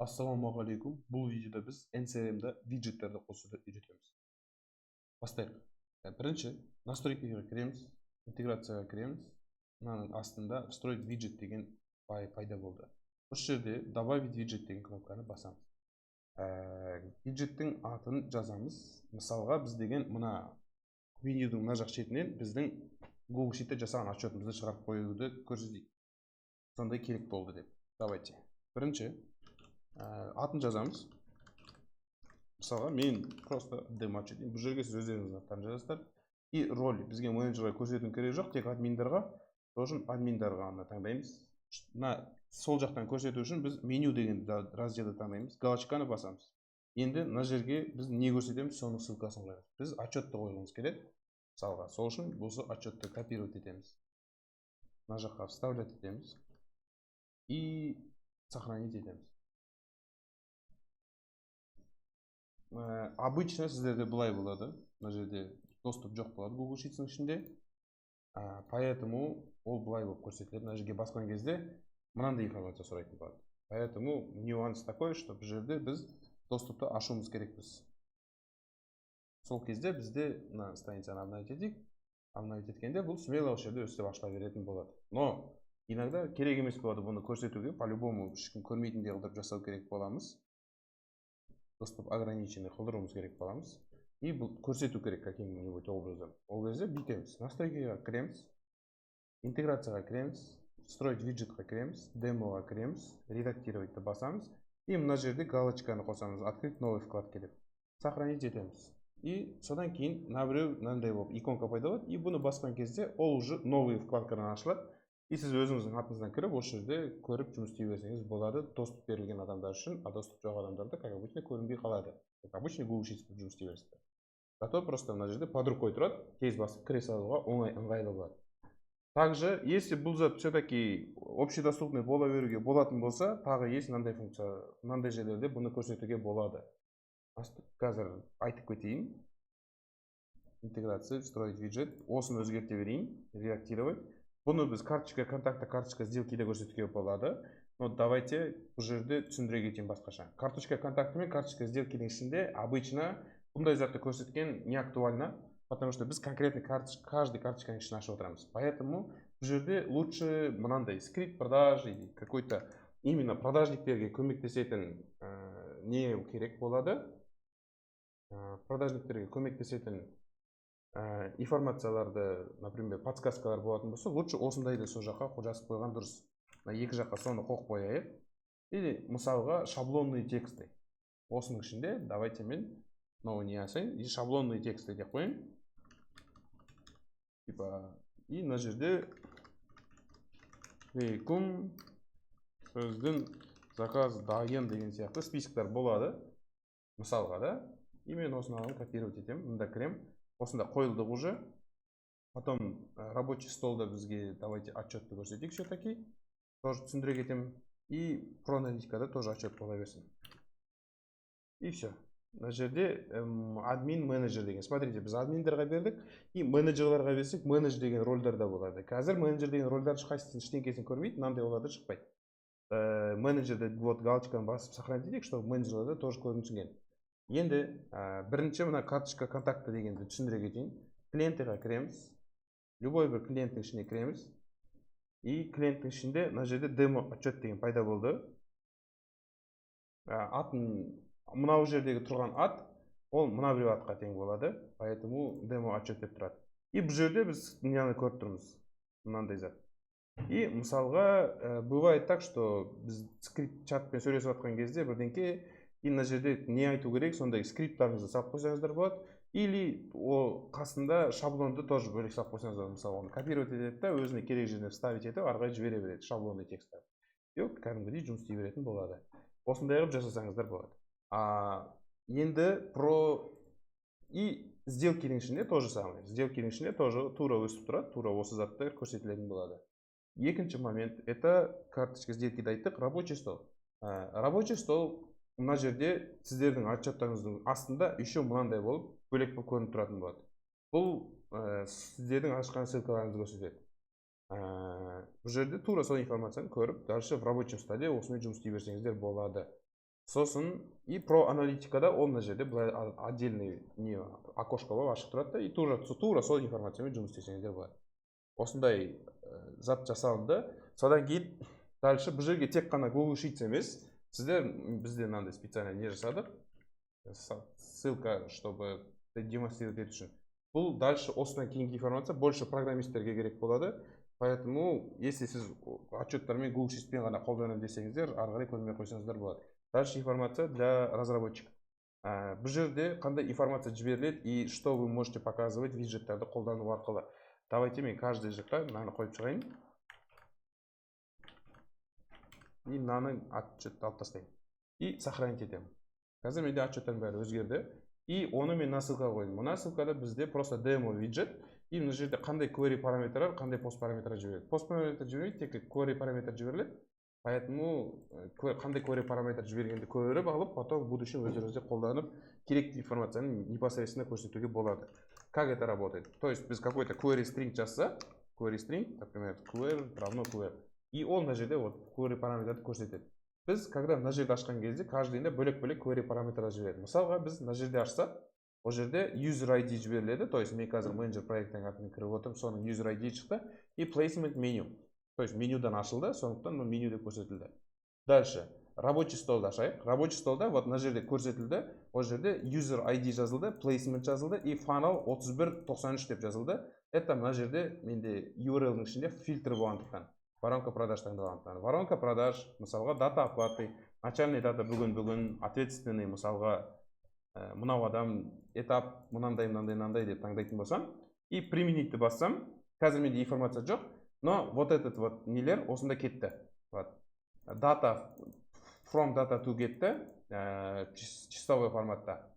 Ассалаумағалейкум. Бұл видеода біз NCRM-да виджеттерді қосуды үйретеміз. Бастайық. Бірінші, настройкаға кіреміз, интеграцияға кіреміз. Мынаның астында встроить виджет деген пайда болды. Осы жерде добавить виджет деген кнопканы басамыз. Виджеттің атын жазамыз. Мысалға біз деген мына менюдің мына жақ шетінен біздің Google Sheet'те жасаған отчетымызды шығарып қоюды көрсетейік. Сондай керек болды деп. Давайте. Бірінші атын жазамыз. Мысалға мен просто демо отчет. Бұл жерге сіз өздеріңіздің аттарын жазасыздар. И роль бізге менеджерға көрсетудің керегі жоқ, тек админдарға, сосын админдарға ғана таңдаймыз. Сол жақтан көрсету үшін біз меню деген разделді таңдаймыз, галочканы басамыз. Енді мына жерге біз не көрсетеміз, соның ссылкасын қоямыз. Біз отчетты қойғымыз келеді. Мысалға, сол үшін осы отчетты копировать етеміз. Мына жаққа вставлять етеміз и сохранить етеміз. Обычно сіздерде бұлай болады. Мына жерде доступ жоқ болады Google Sheets'ің ішінде. Поэтому ол бұлай болып көрсетіледі. Мына жерге басқан кезде мынандай информация сұрайтын болады. Поэтому нюанс такой, что бұл жерде біз доступты ашуымыз керекпіз. Сол кезде бізде мына страницаны обновить етейік. Обновить еткенде бұл смело осы жерде өстіп ашыла беретін болады. Но иногда керек емес болады бұны көрсетуге. По-любому ешкім көрмейтіндей қылдырып жасау керек боламыз. Доступ ограниченный қылдыруымыз керек боламыз. И бұл көрсету керек каким-нибудь образом. Ол кезде бүйтеміз. Настройкаға кіреміз, интеграцияға кіреміз, строить виджетқа кіреміз, демоға кіреміз, редактировать басамыз. И мына жерде галочканы қосамыз, открыть новый вкладка деп. Сохранить етеміз. И содан кейін мынандай болып иконка пайда болады. И бұны басқан кезде ол уже новый вкладкадан ашылады. И сіз өзіңіздің атыңыздан кіріп, осы жерде көріп жұмыс істей берсеңіз болады. Доступ берілген адамдар үшін, а доступ жоқ адамдарда, как обычно, көрінбей қалады. Как обычно, Google Sheets жұмыс істей бересіздер. Зато просто мына жерде под рукой тұрады, тез басып кіре салуға ыңғайлы болады. Также, если бұл зат все-таки общедоступный бола беруге болатын болса, тағы есть мынандай функция, мынандай жерлерде бұны көрсетуге болады. Қазір айтып кетейін. Интеграция, встроить виджет. Осыны өзгерте берейін, редактировать. Бұны біз карточка контакта, карточка сделки де көрсетуге болады. Но давайте бұл жерде түсіндіре кетейін басқаша. Карточка контакты мен карточка сделкенің ішінде обычно бұндай затты көрсеткен не актуально, потому что біз конкретный каждый карточканың ішін ашып отырамыз. Поэтому бұл жерде лучше мынандай скрипт продаж или какой-то именно продажниктерге көмектесетін не керек болады. Продажниктерге көмектесетін информацияларды, например, подсказкалар болатын болса, лучше осындайды сол жаққа жазып қойған дұрыс. Екі жаққа соны қойып қояйық. Или мысалға шаблонный тексты. Осының ішінде давайте мен мынау не асайын, и шаблонный тексты деп қояйын. И мына жерде сөздің заказ дайын деген сияқты списоктар болады. Мысалға да. И мен осыны алып копировать етемін. Мында кірем. Осында қойылдық уже. Потом рабочий столда бізге давайте отчетты көрсетейік все-таки. Тоже түсіндіре кетемін. И проаналитикада тоже отчет бола берсін. И все. Мына жерде админ, менеджер деген. Смотрите, біз админдерға бердік. И менеджерларға берсек, менеджер деген рольдарда болады. Қазір менеджер деген рольдар қайсысын ештеңкесін көрмейді, мынандай оларда шықпайды. Менеджерді вот галочканы басып сохранить етейік, чтобы менеджерлерді тоже көрінсінген. Енді бірінші мына карточка контакты дегенді түсіндіре кетейін. Клиентіға кіреміз. Любой бір клиенттің ішіне кіреміз. И клиенттің ішінде мына жерде демо отчет деген пайда болды. Атын мынау жердегі тұрған ат, ол мына біреу атқа тең болады. Поэтому демо отчет деп тұрады. И бұл жерде біз нені көріп тұрмыз. Мынандай зат. И мысалға бывает так, что біз скрипт чатпен сөйлесіп жатқан кезде бірдеңке и мына жерде не айту керек, сондай скрипттарыңызды салып қойсаңыздар болады. Или о қасында шаблонды тоже бөлек салып қойсаңыздар болады. Мысалы, оны копировать етеді да, өзіне керек жеріне вставить етіп, арғай жібере береді шаблонный тексттер. Yok, кәдімгідей жұмыс істей беретін болады. Осындай қылып жасасаңыздар болады. Енді про и сделкенің ішінде тоже самое. Сделкенің ішінде тоже тура өсіп тұрады, тура осы заттар көрсетілетін болады. Екінші момент, это карточка сделкиді айттық, рабочий стол. Рабочий стол мына жерде сіздердің отчеттарыңыздың астында еще мынандай болып, бөлек болып көрініп тұратын болады. Бұл сіздердің ашқан ссылкаларыңызды көрсетеді. Бұл жерде тура сол информацияны көріп, дальше в рабочем столе осымен жұмыс істей берсеңіздер болады. Сосын и про аналитикада ол мына жерде былай отдельный не окошко бар ашық тұрады да, и тура сол информациямен жұмыс істесеңіздер болады. Осындай зат жасалынды. Содан кейін дальше бұл жерге тек қана Google Sheets емес, сіздер бізде мынандай специально не жасадық, ссылка, чтобы демонстрировать ету үшін. Бұл дальше осыдан кейінгі информация больше программисттерге керек болады. Поэтому если сіз отчеттармен Google Sheets'пен ғана қолданамын десеңіздер, ары қарай көрмей қойсаңыздар болады. Дальше информация для разработчиков. Бұл жерде қандай информация жіберіледі и что вы можете показывать виджеттерді қолдану арқылы. Давайте мен каждый жаққа мынаны қойып шығайын. И мынаны отчетті алып тастаймын. И сохранить етемін. Қазір менде отчеттің бәрі өзгерді. И оны мен мына ссылкаға қойдым. Мына ссылкада бізде просто demo виджет. И мына жерде қандай query параметрлер, қандай post параметрлер жібереді. Post параметр жібермейді, тек query параметр жіберіледі. Поэтому қандай query параметр жібергенді көріп алып, потом в будущем өздеріңізде қолданып, керекті информацияны непосредственно көрсетуге болады. Как это работает? То есть біз какой-то query string жазса, query string, например, query равно query. И ол мына жерде вот query параметрді көрсетеді. Біз когда мына жерде ашқан кезде каждыйында бөлек-бөлек query параметрлер жібереді. Мысалға біз мына жерде ашсақ, ол жерде user ID жіберіледі. То есть мен қазір менеджер проекттің атын кіріп отырмын, соның user ID шықты и placement menu. То есть менюдан ашылды, сондықтан меню деп көрсетілді. Дальше рабочий столды ашайық. Рабочий столда вот мына жерде көрсетілді. Ол жерде user ID жазылды, placement жазылды и funnel 3193 деп жазылды. Это мына жерде менде URL-ның ішінде фильтр болғандықтан. Воронка продаж таңдалғандықтан. Воронка продаж, мысалға дата оплаты, начальный дата бүгін, ответственный, мысалға мынау адам этап мынандай деп таңдайтын болсам и применитті бассам, қазір менде информация жоқ, но вот этот вот нелер осында кетті. Data from data to кетті, чистовой форматта.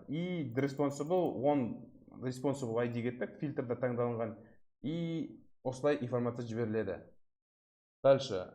И responsible ID кетті, фильтрда таңдалынған и осылай информация жіберіледі. Дальше.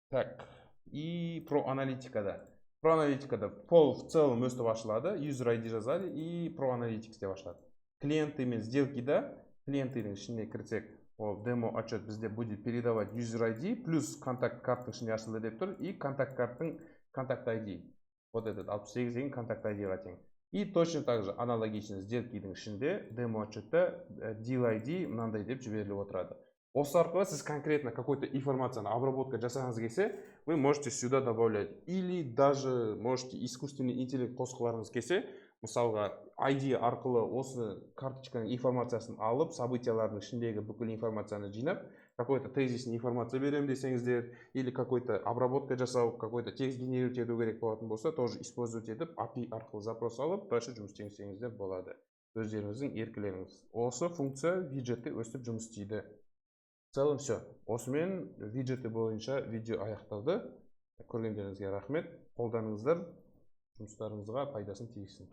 Так. И про аналитикада. Про аналитикада пол в целом өстіп ашылады, user ID жазады и про аналитикс деп ашылады. Клиенты мен сделкида, клиентының ішіне кірсек, ол демо отчет бізде будет передавать user ID плюс контакт карттың ішінде ашылды деп тұр и контакт карттың контакт ID. Вот этот 68 деген контакт ID-ға тең. И точно так же аналогично сделкидің ішінде демо отчетта deal ID мынандай деп жіберіліп отырады. Осы арқылы сіз конкретно какой-то информацияны обработка жасағыңыз келсе, вы можете сюда добавлять. Или даже можете искусственный интеллект қосқыларыңыз келсе, мысалға ID арқылы осы карточканың информациясын алып, событиялардың ішіндегі бүкіл информацияны жинап, какой-то тезисный информация берем десеңіздер, или какой-то обработка жасау, какой-то текст генерировать ету керек болатын болса, тоже использовать етіп, API арқылы запрос алып, дальше жұмыс істеңіздер болады. Өздеріңіздің еркілеріңіз. Осы функция виджетте өстіп жұмыс істейді. В целом все. Осымен виджеті бойынша видео аяқталды. Көргендеріңізге рахмет. Қолданыңыздар, жұмыстарыңызға пайдасын тигізсін.